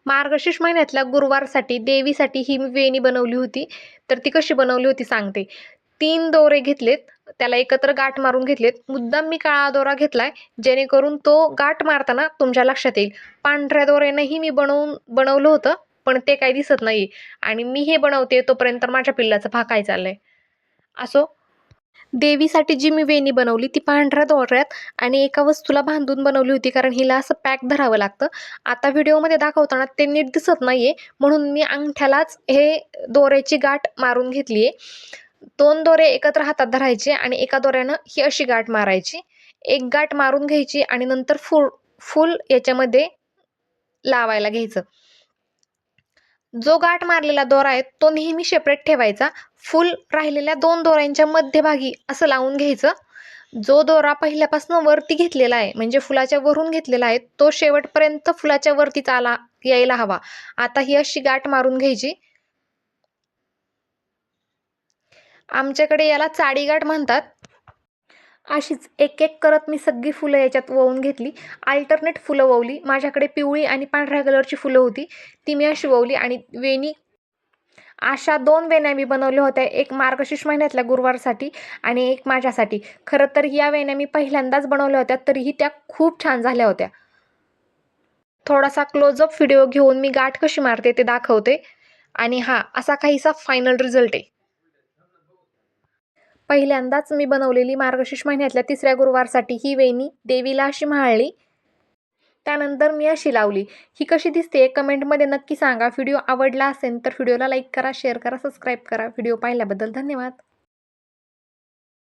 मार्गशीर्ष महिन्यातल्या गुरुवारसाठी देवीसाठी ही मी वेणी बनवली होती. तर ती कशी बनवली होती सांगते. 3 दोरे घेतलेत, त्याला एकत्र गाठ मारून घेतलेत. मुद्दाम मी काळा दोरा घेतलाय, जेणेकरून तो गाठ मारताना तुमच्या लक्षात येईल. पांढऱ्या दोऱ्यानेही मी बनवलं होतं, पण ते काही दिसत नाही आणि मी हे बनवते तोपर्यंत माझ्या पिल्लाचं काय चाललंय. असो, देवीसाठी जी मी वेणी बनवली ती पांढऱ्या दोऱ्यात आणि एका वस्तूला बांधून बनवली होती, कारण हिला असं पॅक धरावं लागतं. आता व्हिडिओमध्ये दाखवताना ते नीट दिसत नाहीये, म्हणून मी अंगठ्यालाच हे दोऱ्याची गाठ मारून घेतली आहे. 2 दोरे एकत्र हातात धरायचे आणि एका दोऱ्यानं ही अशी गाठ मारायची. एक गाठ मारून घ्यायची आणि नंतर फूल याच्यामध्ये लावायला घ्यायचं. जो गाठ मारलेला दोरा आहे तो नेहमी सेपरेट ठेवायचा. फुल राहिलेल्या 2 दोऱ्यांच्या मध्यभागी असं लावून घ्यायचं. जो दोरा पहिल्यापासून वरती घेतलेला आहे, म्हणजे फुलाच्या वरून घेतलेला आहे, तो शेवटपर्यंत फुलाच्या वरतीच यायला हवा. आता ही अशी गाठ मारून घ्यायची. आमच्याकडे याला चाडी गाठ म्हणतात. अशीच एक एक करत मी सगळी फुलं याच्यात वळून घेतली. अल्टरनेट फुलं वळली. माझ्याकडे पिवळी आणि पांढऱ्या कलरची फुलं होती, ती मी अशी वळली आणि वेणी अशा 2 वेण्या मी बनवल्या होत्या. एक मार्गशीर्ष महिन्यातल्या गुरुवारसाठी आणि एक माझ्यासाठी. खरं तर या वेण्या मी पहिल्यांदाच बनवल्या होत्या, तरीही त्या खूप छान झाल्या होत्या. थोडासा क्लोजअप व्हिडिओ घेऊन मी गाठ कशी मारते ते दाखवते आणि हा असा काहीसा फायनल रिझल्ट आहे. पहिल्यांदाच मी बनवलेली मार्गशीर्ष महिन्यातल्या 3ऱ्या गुरुवारसाठी ही वेणी देवीला अशी म्हाळली. त्यानंतर मी अशी लावली. ही कशी दिसते कमेंटमध्ये नक्की सांगा. व्हिडिओ आवडला असेल तर व्हिडिओला लाईक करा, शेअर करा, सबस्क्राईब करा. व्हिडिओ पाहिल्याबद्दल धन्यवाद.